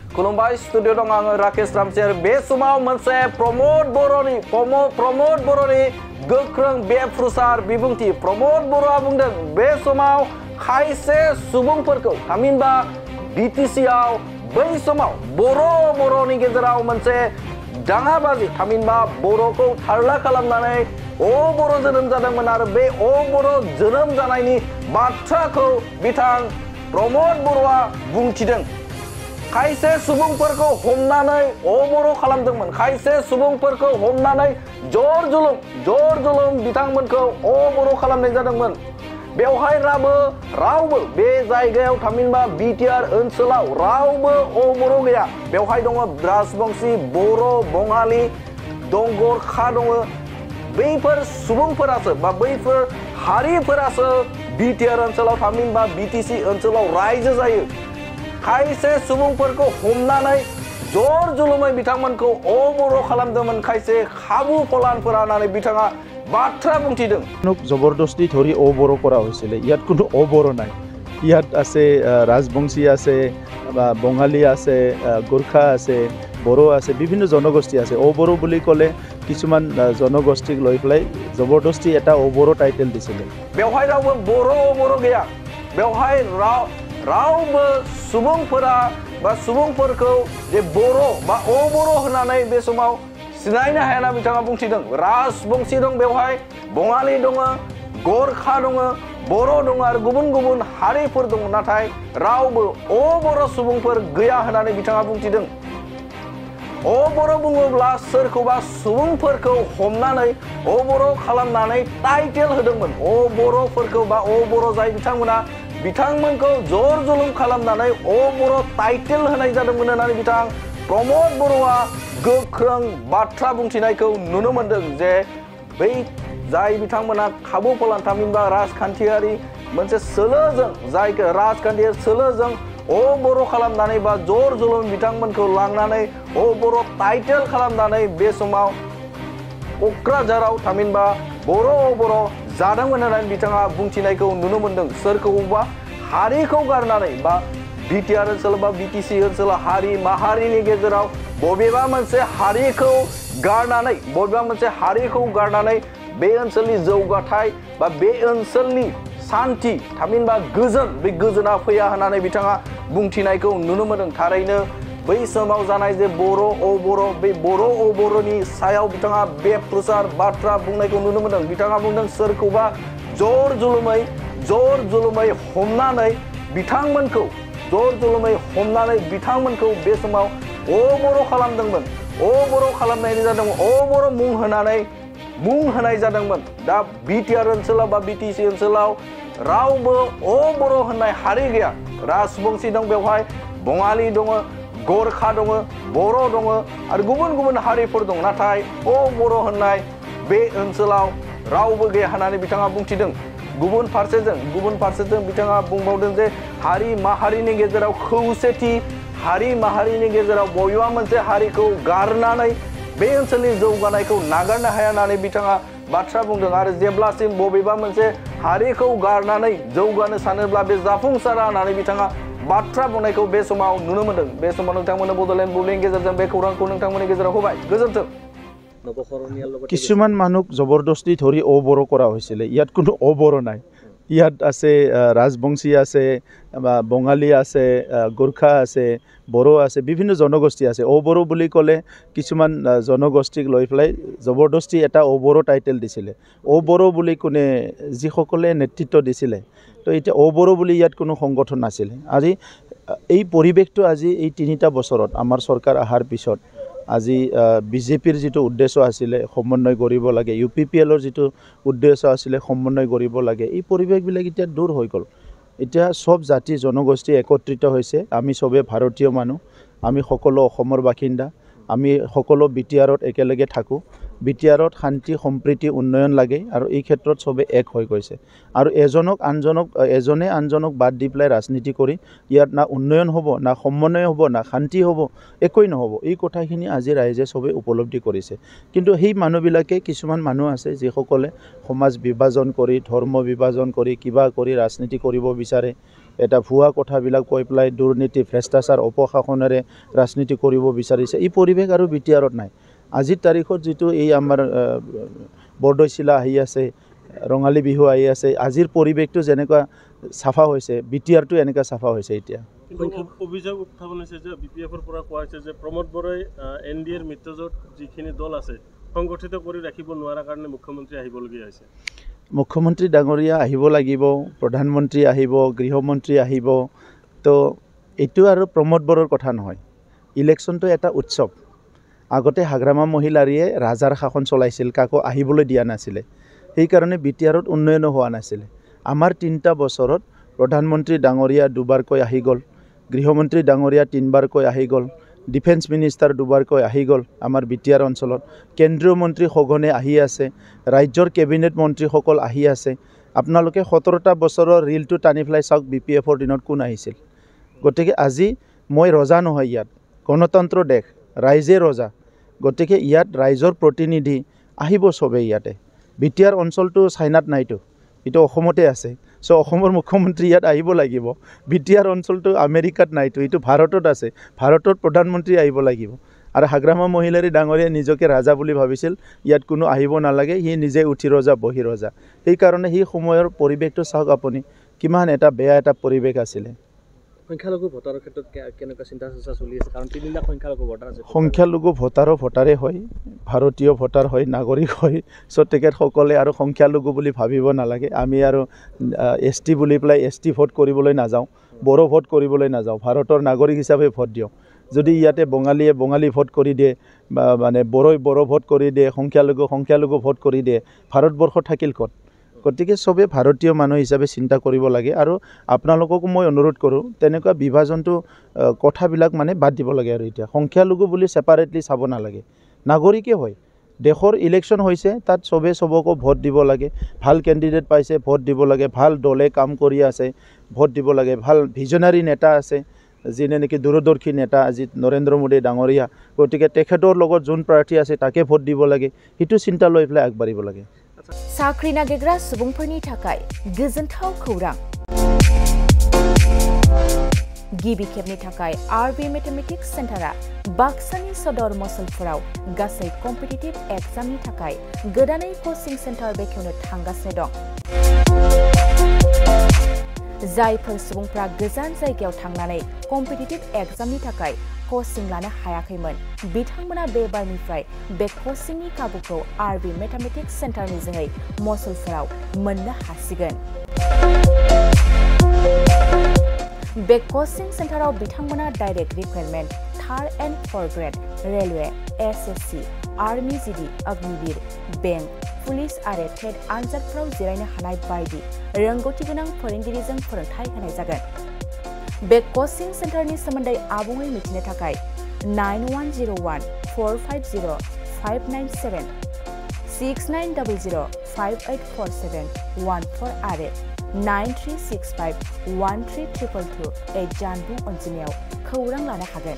खुलुमबाय स्टुडिअ दं आङो राकेश रामसियार बे समाव मोनसे प्रमोद बर'नि गोख्रों बेफ्रुसार बिबुंथि प्रमोद बर'आ बुंदों बे समाव खायसे सुबुंफोरखौ थामहिनबा बिटिसि आव बै समाव बर'नि गेजेराव मोनसे दाङाबाजि थामहिनबा बर'खौ थारला खालामनानै बर' जोनोम जादोंमोन आरो बे बर' जोनोम जानायनि बाथ्राखौ बिथां प्रमोद बर'आ बुंथिदों खायसे सुबुंफोरखौ हमनानै बर' खालामदोंमोन खायसे सुबुंफोरखौ हमनानै जर जुलुम बिथांमोनखौ बर' खालामनाय जादोंमोन बेवहाय रावबो बे जायगायाव थामहिनबा बिटिआर ओनसोलाव रावबो बर' गैया बेवहाय दङ राजबंशी बर' बङालि दं गरखा दङ बैफोर सुबुंफोरासो बा बैफोर हारिफोरासो बिटिआर ओनसोलाव थामहिनबा बिटिसि ओनसोलाव रायजो जायो खायसे सुबुंफोरखौ हमनानै जर जुलुमै बिथांमोनखौ बर' खालामदोंमोन खायसे खाबु फलानफोरा होननानै बिथाङा बाथ्रा बुंथिदों जबरदस्ती धरि बर' কৰা হৈছিল ইয়াত কোনো বৰ নাই ইয়াত আছে ৰাজবংশী আছে বা বঙালী আছে গোৰ্খা আছে বড়ো আছে বিভিন্ন জনগোষ্ঠী আছে বৰ বুলি ক'লে কিছুমান জনগোষ্ঠীক লৈ পেলাই জবৰদস্তি এটা বৰ টাইটেল দিছিল बेवहाय रावबो बर' गैया बेवहाय रावबो सुबुंफोरा बा सुबुंफोरखौ जे बर' बा बर' होननानै बे समाव सिनायनो हायाना बिथाङा बुंथिदों राजबंशी दं बेवहाय बङालि दङ गरखा दङ बर' दङ आरो गुबुन हारिफोर दङ नाथाय रावबो बर' सुबुंफोर गैया होननानै बिथाङा बुंथिदों बर' बुङोब्ला सोरखौबा सुबुंफोरखौ हमनानै बर' खालामनानै टाइटेल होदोंमोन बर'फोरखौ बा बर' जाय बिथांमोनखौ जर जुलुम खालामनानै बर' टाइटेल होनाय जादोंमोन होननानै बिथां प्रमोद बर'आ गोख्रों बाथ्रा बुंथिनायखौ नुनो मोनदों जे बै जाय बिथांमोना खाबु फलान थामहिनबा राजखान्थियारि मोनसे सोलोजों जायखौ राजखान्थियारि सोलोजों बर' खालामनानै बा जर जुलुम बिथांमोनखौ लांनानै बर' टाइटेल खालामनानै बे समाव क'क्राझाराव थामहिनबा बर' जादोंमोन होननानै बिथाङा बुंथिनायखौ नुनो मोनदों सोरखौबा हारिखौ गारनानै बा बिटिआर ओनसोल बा बिटिसि ओनसोलाव हारि माहारिनि गेजेराव बबेबा मोनसे हारिखौ गारनानै बे ओनसोलनि जौगाथाय बा बे ओनसोलनि शान्ति थामहिनबा गोजोन बे गोजोना फैया होननानै बिथाङा बुंथिनायखौ नुनो मोनदों थारैनो बै समाव जानाय जे बर' बे बर'नि सायाव बिथाङा बेफ्रुसार बाथ्रा बुंनायखौ नुनो मोनदों बिथाङा बुंदों सोरखौबा जर जुलुमै हमनानै बिथांमोनखौ बे समाव बर' खालामदोंमोन बर' खालामनाय जादोंमोन बर' मुं होनाय जादोंमोन दा बिटिआर ओनसोलाव बा बिटिसि ओनसोलाव रावबो बर' होननाय हारि गैया राजबंशी दं बेवहाय बङालि दङ गरखा दङ बर' दङ आरो गुबुन हारिफोर दं नाथाय बर' होननाय बे ओनसोलाव रावबो गैया होननानै बिथाङा बुंथिदों गुबुन फारसेजों बिथाङा बुंबावदों जे हारि माहारिनि गेजेराव खौसेथि हारि माहारिनि गेजेराव बबेबा मोनसे हारिखौ गारनानै बे ओनसोलनि जौगानायखौ नागारनो हाया होननानै बिथाङा बाथ्रा बुंदों आरो जेब्लासिम बबेबा मोनसे हारिखौ गारनानै जौगानो सानोब्ला बे जाफुंसारा होननानै बिथाङा बाथ्रा बुंनायखौ बे समाव नुनो मोनदों बे समाव नोंथांमोननो बड'लेण्ड बुब्लिनि गेजेरजों बे खौरांखौ नोंथांमोननि गेजेराव होबाय गोजोन्थों কিছুমান মানুহ জবৰদস্তি ধৰি বৰ কৰা হৈছিল ইয়াত কোনো বৰ নাই ইয়াত আছে ৰাজবংশী আছে বা বঙালী আছে গোৰ্খা আছে বড়ো আছে বিভিন্ন জনগোষ্ঠী আছে বৰ বুলি ক'লে কিছুমান জনগোষ্ঠীক লৈ পেলাই জবৰদস্তি এটা বৰ টাইটেল দিছিলে বৰ বুলি কোনে যিসকলে নেতৃত্ব দিছিলে তো এতিয়া বৰ বুলি ইয়াত কোনো সংগঠন নাছিলে আজি এই পৰিৱেশটো আজি এই ৩টা বছৰত আমাৰ চৰকাৰ অহাৰ পিছত আজি বিজেপিৰ যেটো উদ্দেশ্য আছিল সমন্বয় কৰিব লাগে ইউপিপিএলৰ যেটো উদ্দেশ্য আছিল সমন্বয় কৰিব লাগে এই পৰিৱেশবিলাক এতিয়া দূৰ হৈ গ'ল এতিয়া সব জাতি জনগোষ্ঠী একত্ৰিত হৈছে আমি সবে ভাৰতীয় মানুহ আমি সকলো অসমৰ বাসিন্দা আমি সকলো বিটিআৰত একেলগে থাকো বিটিআৰত শান্তি সম্প্ৰীতি উন্নয়ন লাগে আৰু এই ক্ষেত্ৰত সবে এক হৈ গৈছে আৰু এজনে আনজনক বাদ দি পেলাই ৰাজনীতি কৰি ইয়াত না উন্নয়ন হ'ব না সমন্বয় হ'ব না শান্তি হ'ব একোই নহ'ব এই কথাখিনি আজি ৰাইজে সবে উপলব্ধি কৰিছে কিন্তু সেই মানুহবিলাকে কিছুমান মানুহ আছে যিসকলে সমাজ বিভাজন কৰি ধৰ্ম বিভাজন কৰি কিবা কৰি ৰাজনীতি কৰিব বিচাৰে এটা ভুৱা কথাবিলাক কৈ পেলাই দুৰ্নীতি ভ্ৰষ্টাচাৰ অপশাসনেৰে ৰাজনীতি কৰিব বিচাৰিছে এই পৰিৱেশ আৰু বিটিআৰত নাই আজিৰ তাৰিখত যিটো এই আমাৰ বৰদৈচিলা আহি আছে ৰঙালী বিহু আহি আছে আজিৰ পৰিৱেশটো যেনেকুৱা চাফা হৈছে বিটিআৰটো এনেকুৱা চাফা হৈছে এতিয়া অভিযোগ উত্থাপন হৈছে যে বিপিএফৰ পৰা কোৱা হৈছে যে প্ৰমোদ বৰাই এনডিএৰ মিত্ৰজোঁট যিখিনি দল আছে সংগঠিত কৰি ৰাখিব নোৱাৰাৰ কাৰণে মুখ্যমন্ত্ৰী আহিবলগীয়া হৈছে মুখ্যমন্ত্ৰী ডাঙৰীয়া আহিব লাগিব প্ৰধানমন্ত্ৰী আহিব গৃহমন্ত্ৰী আহিব তো এইটো আৰু প্ৰমোদ বৰৰ কথা নহয় ইলেকশ্যনটো এটা উৎসৱ আগতে হাগ্ৰামা মহিলাৰীয়ে ৰাজাৰ শাসন চলাইছিল কাকো আহিবলৈ দিয়া নাছিলে সেইকাৰণে বিটিআৰত উন্নয়ন হোৱা নাছিলে আমাৰ 3টা বছৰত প্ৰধানমন্ত্ৰী ডাঙৰীয়া দুবাৰকৈ আহি গ'ল গৃহমন্ত্ৰী ডাঙৰীয়া 3বাৰকৈ আহি গ'ল ডিফেন্স মিনিষ্টাৰ দুবাৰকৈ আহি গ'ল আমাৰ বিটিআৰ অঞ্চলত কেন্দ্ৰীয় মন্ত্ৰী সঘনে আহি আছে ৰাজ্যৰ কেবিনেট মন্ত্ৰীসকল আহি আছে আপোনালোকে 17টা বছৰৰ ৰিলটো টানি পেলাই চাওক বিপিএফৰ দিনত কোন আহিছিল গতিকে আজি মই ৰজা নহয় ইয়াত গণতন্ত্ৰ দেশ ৰাইজে ৰজা গতিকে ইয়াত ৰাইজৰ প্ৰতিনিধি আহিব সবে ইয়াতে বিটিআৰ অঞ্চলটো চাইনাত নাইতো এইটো অসমতে আছে সো অসমৰ মুখ্যমন্ত্ৰী ইয়াত আহিব লাগিব বিটিআৰ অঞ্চলটো আমেৰিকাত নাইতো এইটো ভাৰতত আছে ভাৰতৰ প্ৰধানমন্ত্ৰী আহিব লাগিব আৰু হাগ্ৰামা মহিলাৰী ডাঙৰীয়া নিজকে ৰাজা বুলি ভাবিছিল ইয়াত কোনো আহিব নালাগে সি নিজে উঠি ৰজা বহি ৰজা সেইকাৰণে সেই সময়ৰ পৰিৱেশটো চাওক আপুনি কিমান এটা বেয়া এটা পৰিৱেশ আছিলে সংখ্যালঘু ভোটাৰৰ ক্ষেত্ৰত কেনেকুৱা চিন্তা চৰ্চা চলি আছে কাৰণ 3 লাখ সংখ্যালঘু ভোটাৰ আছে সংখ্যালঘু ভোটাৰে হয় ভাৰতীয় ভোটাৰ হয় নাগৰিক হয় সো তেখেতসকলে আৰু সংখ্যালঘু বুলি ভাবিব নালাগে আমি আৰু এছটি বুলি পেলাই এছটি ভোট কৰিবলৈ নাযাওঁ বড়ো ভোট কৰিবলৈ নাযাওঁ ভাৰতৰ নাগৰিক হিচাপে ভোট দিওঁ যদি ইয়াতে বঙালীয়ে বঙালী ভোট কৰি দিয়ে বা মানে বড়ো ভোট কৰি দিয়ে সংখ্যালঘু ভোট কৰি দিয়ে ভাৰতবৰ্ষ থাকিল ক'ত গতিকে সবে ভাৰতীয় মানুহ হিচাপে চিন্তা কৰিব লাগে আৰু আপোনালোককো মই অনুৰোধ কৰোঁ তেনেকুৱা বিভাজনটো কথাবিলাক মানে বাদ দিব লাগে আৰু এতিয়া সংখ্যালঘু বুলি সেপাৰেটলি চাব নালাগে নাগৰিকে হয় দেশৰ ইলেকশ্যন হৈছে তাত সবে সবকো ভোট দিব লাগে ভাল কেণ্ডিডেট পাইছে ভোট দিব লাগে ভাল দলে কাম কৰি আছে ভোট দিব লাগে ভাল ভিজনাৰী নেতা আছে যিনে নেকি দূৰদৰ্শী নেতা আজি নৰেন্দ্ৰ মোদী ডাঙৰীয়া গতিকে তেখেতৰ লগত যোন প্ৰাৰ্থী আছে তাকে ভোট দিব লাগে সেইটো চিন্তা লৈ পেলাই আগবাঢ়িব লাগে साख्रि नागिरग्रा सुबुंफोरनि थाखाय गोजोनथाव खौरां गिबि खेबनि थाखाय आरबि मेथमेटिक्स सेन्टारा बाक्सानि सदर मसलफोराव गासै कम्पिटिटिभ एग्जामनि थाखाय गोदानै कोचिं सेन्टार बेखेवनो थांगासिनो दं जायफोर सुबुंफ्रा गोजान जायगायाव थांनानै कम्पिटिटिभ एग्जामनि थाखाय कोचिं लानो हायाखैमोन बिथांमोना बे बारनिफ्राय बे कोचिंनि खाबुखौ आरबि मेथमेटिक्स सेन्टारनि जोहै मसलफोराव मोननो हासिगोन बे कोचिं सेन्टाराव बिथांमोना direct requirement 3rd and 4th grade railway SSC army GD Agniveer bank police आरो टेट आनजादफोराव जिरायनो हानाय बायदि रोंगौथि गोनां फोरोंगिरिजों फोरोंथाय होनाय जागोन बे कोचिं सेन्टारनि सोमोन्दै आबुङै मिथिनो थाखाय 9101450597 6900584714 आरो 9365132228 जानबुं अनजिमायाव खौरां लानो हागोन